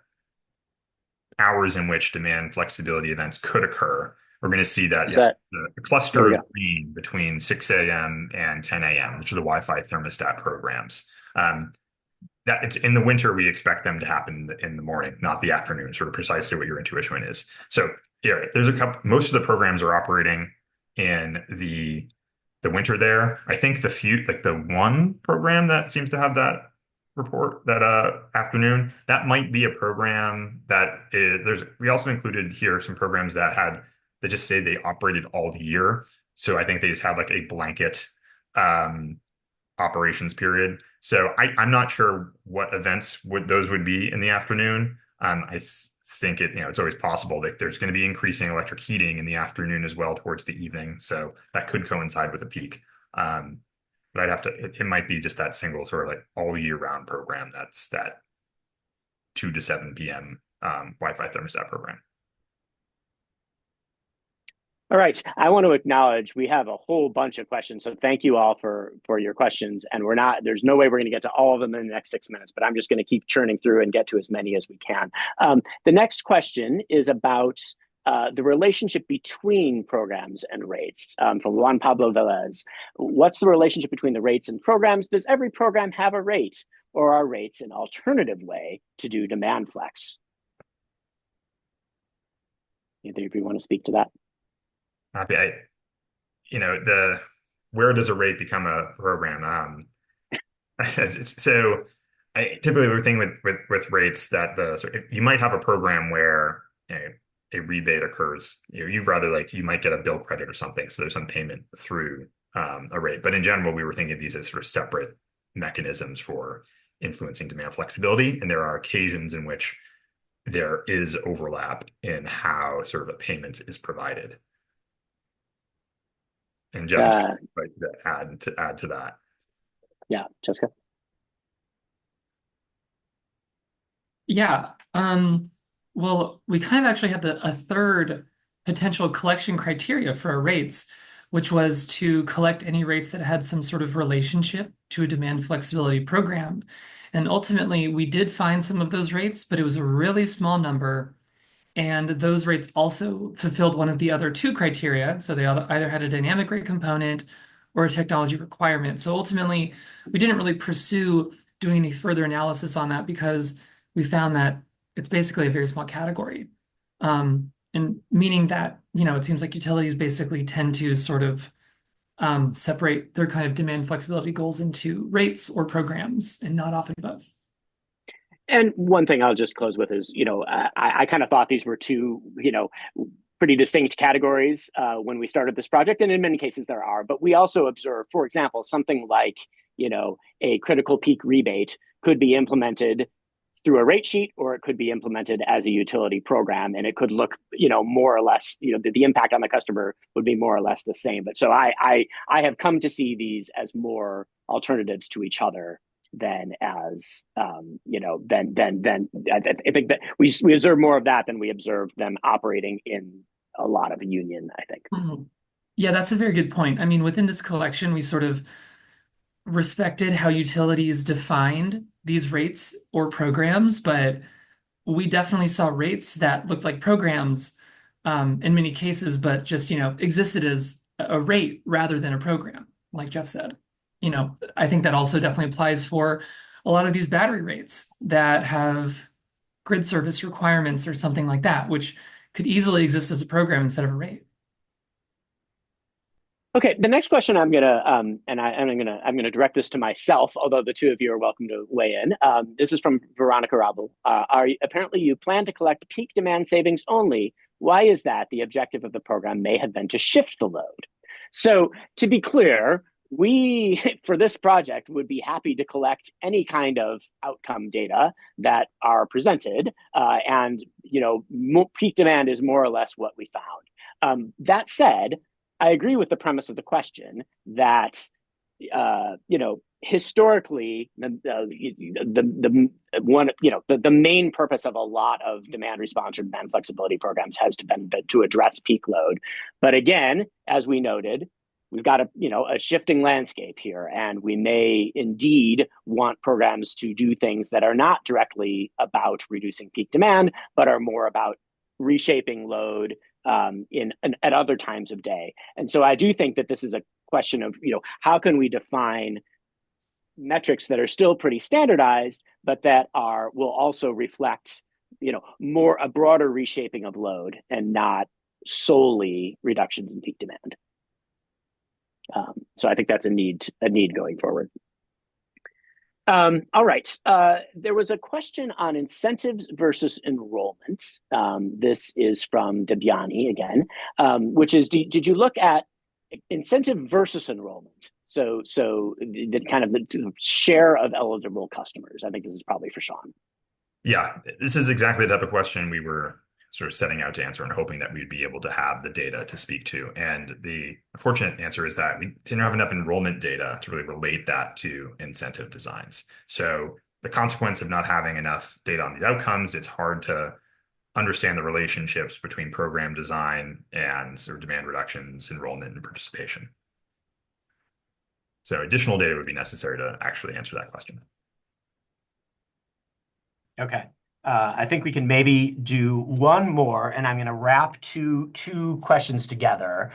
hours in which demand flexibility events could occur, we're going to see that, the cluster of green between 6 a.m. and 10 a.m., which are the Wi-Fi thermostat programs. That it's in the winter, we expect them to happen in the morning, not the afternoon, sort of precisely what your intuition is. So yeah, there's a couple, most of the programs are operating in the winter there. I think the one program that seems to have that report that afternoon, that might be a program we also included here some programs that just say they operated all the year. So I think they just had like a blanket operations period. So I'm not sure what events those would be in the afternoon. I think it's always possible that there's going to be increasing electric heating in the afternoon as well towards the evening. So that could coincide with a peak. But it might be just that single sort of like all year round program. That's that 2 to 7 p.m. Wi-Fi thermostat program. All right. I want to acknowledge we have a whole bunch of questions. So thank you all for your questions. And there's no way we're going to get to all of them in the next 6 minutes, but I'm just going to keep churning through and get to as many as we can. The next question is about the relationship between programs and rates, from Juan Pablo Velez. What's the relationship between the rates and programs? Does every program have a rate, or are rates an alternative way to do demand flex? Either of you want to speak to that? Where does a rate become a program? So typically we're thinking with rates that you might have a program where a rebate occurs. You might get a bill credit or something, so there's some payment through a rate. But in general, we were thinking of these as sort of separate mechanisms for influencing demand flexibility, and there are occasions in which there is overlap in how sort of a payment is provided. And Jeff's like to add to that. Yeah, Jessica. Yeah. Well, we kind of actually had a third potential collection criteria for our rates, which was to collect any rates that had some sort of relationship to a demand flexibility program. And ultimately, we did find some of those rates, but it was a really small number. And those rates also fulfilled one of the other two criteria. So they either had a dynamic rate component or a technology requirement. So ultimately, we didn't really pursue doing any further analysis on that because we found that it's basically a very small category. And meaning that, it seems like utilities basically tend to sort of separate their kind of demand flexibility goals into rates or programs and not often both. And one thing I'll just close with is, I kind of thought these were two, pretty distinct categories when we started this project. And in many cases there are, but we also observe, for example, something like, a critical peak rebate could be implemented through a rate sheet, or it could be implemented as a utility program. And it could look, more or less, the impact on the customer would be more or less the same. But so I have come to see these as more alternatives to each other than as I think that we observe more of that than we observe them operating in a lot of union, I think. Mm-hmm. Yeah, that's a very good point. I mean, within this collection, we sort of respected how utilities defined these rates or programs, but we definitely saw rates that looked like programs in many cases, but just, existed as a rate rather than a program, like Jeff said. I think that also definitely applies for a lot of these battery rates that have grid service requirements or something like that, which could easily exist as a program instead of a rate. Okay, the next question I'm gonna direct this to myself, although the two of you are welcome to weigh in. This is from Veronica Rabel. Apparently you plan to collect peak demand savings only. Why is that? The objective of the program may have been to shift the load. So to be clear, we for this project would be happy to collect any kind of outcome data that are presented, and peak demand is more or less what we found. That said, I agree with the premise of the question that historically the main purpose of a lot of demand response or demand flexibility programs has been to address peak load. But again, as we noted, we've got a shifting landscape here, and we may indeed want programs to do things that are not directly about reducing peak demand, but are more about reshaping load at other times of day. And so I do think that this is a question of, how can we define metrics that are still pretty standardized, but that will also reflect, a broader reshaping of load and not solely reductions in peak demand. So I think that's a need going forward. All right. There was a question on incentives versus enrollment. This is from Debyani again, which is, did you look at incentive versus enrollment? So the kind of the share of eligible customers. I think this is probably for Sean. Yeah, this is exactly the type of question we were sort of setting out to answer and hoping that we'd be able to have the data to speak to. And the unfortunate answer is that we didn't have enough enrollment data to really relate that to incentive designs. So the consequence of not having enough data on these outcomes, it's hard to understand the relationships between program design and sort of demand reductions, enrollment, and participation. So additional data would be necessary to actually answer that question. Okay. I think we can maybe do one more, and I'm going to wrap two questions together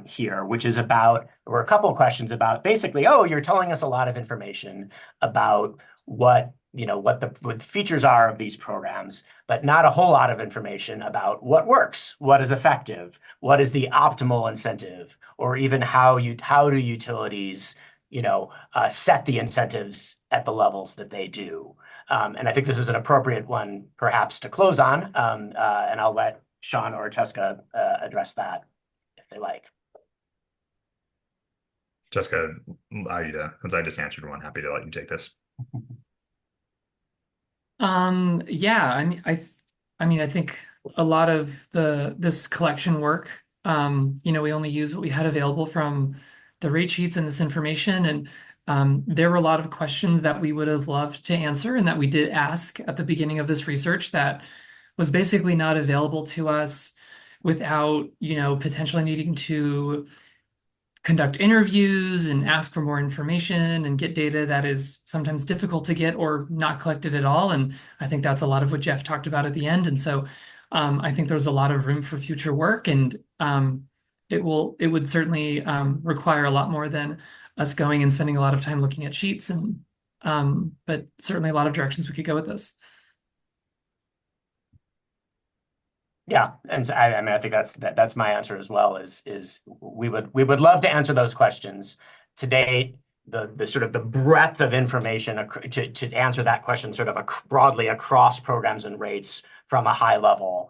here, which is or a couple of questions about basically, you're telling us a lot of information about what the features are of these programs, but not a whole lot of information about what works, what is effective, what is the optimal incentive, or even how do utilities set the incentives at the levels that they do. And I think this is an appropriate one, perhaps, to close on. And I'll let Sean or Jessica address that if they like. Jessica, since I just answered one, happy to let you take this. Yeah, I think a lot of this collection work, we only used what we had available from the rate sheets and this information, and there were a lot of questions that we would have loved to answer and that we did ask at the beginning of this research that was basically not available to us without, potentially needing to conduct interviews and ask for more information and get data that is sometimes difficult to get or not collected at all. And I think that's a lot of what Jeff talked about at the end. And so I think there's a lot of room for future work, and it would certainly require a lot more than us going and spending a lot of time looking at sheets, but certainly a lot of directions we could go with this. Yeah, and I think that's my answer as well. Is we would love to answer those questions. Today, the sort of the breadth of information to answer that question sort of broadly across programs and rates from a high level,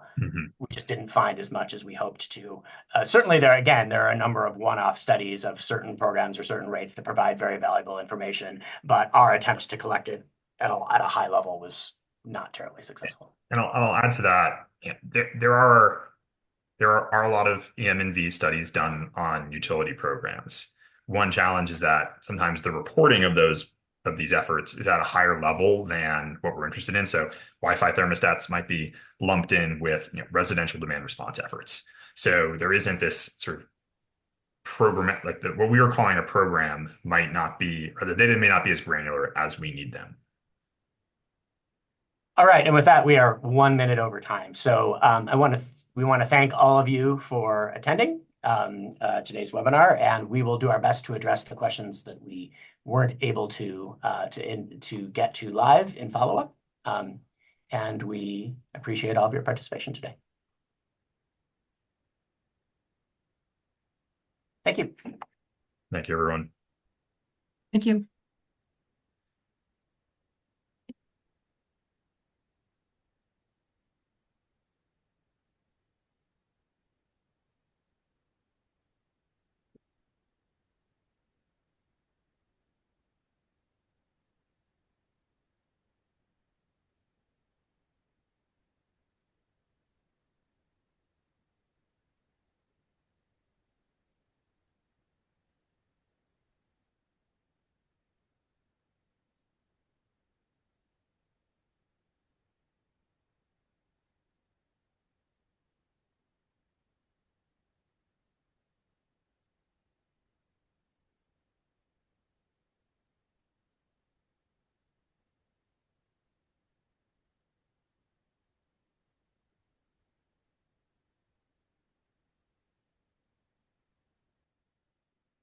we just didn't find as much as we hoped to. Certainly, there are a number of one-off studies of certain programs or certain rates that provide very valuable information, but our attempts to collect it at a high level was not terribly successful. And I'll add to that. There are a lot of EM and V studies done on utility programs. One challenge is that sometimes the reporting of these efforts is at a higher level than what we're interested in. So Wi-Fi thermostats might be lumped in with residential demand response efforts. So there isn't this sort of program, like what we were calling a program might not be, or the data may not be as granular as we need them. All right, and with that, we are 1 minute over time. So we want to thank all of you for attending today's webinar, and we will do our best to address the questions that we weren't able to get to live in follow-up. And we appreciate all of your participation today. Thank you. Thank you, everyone. Thank you.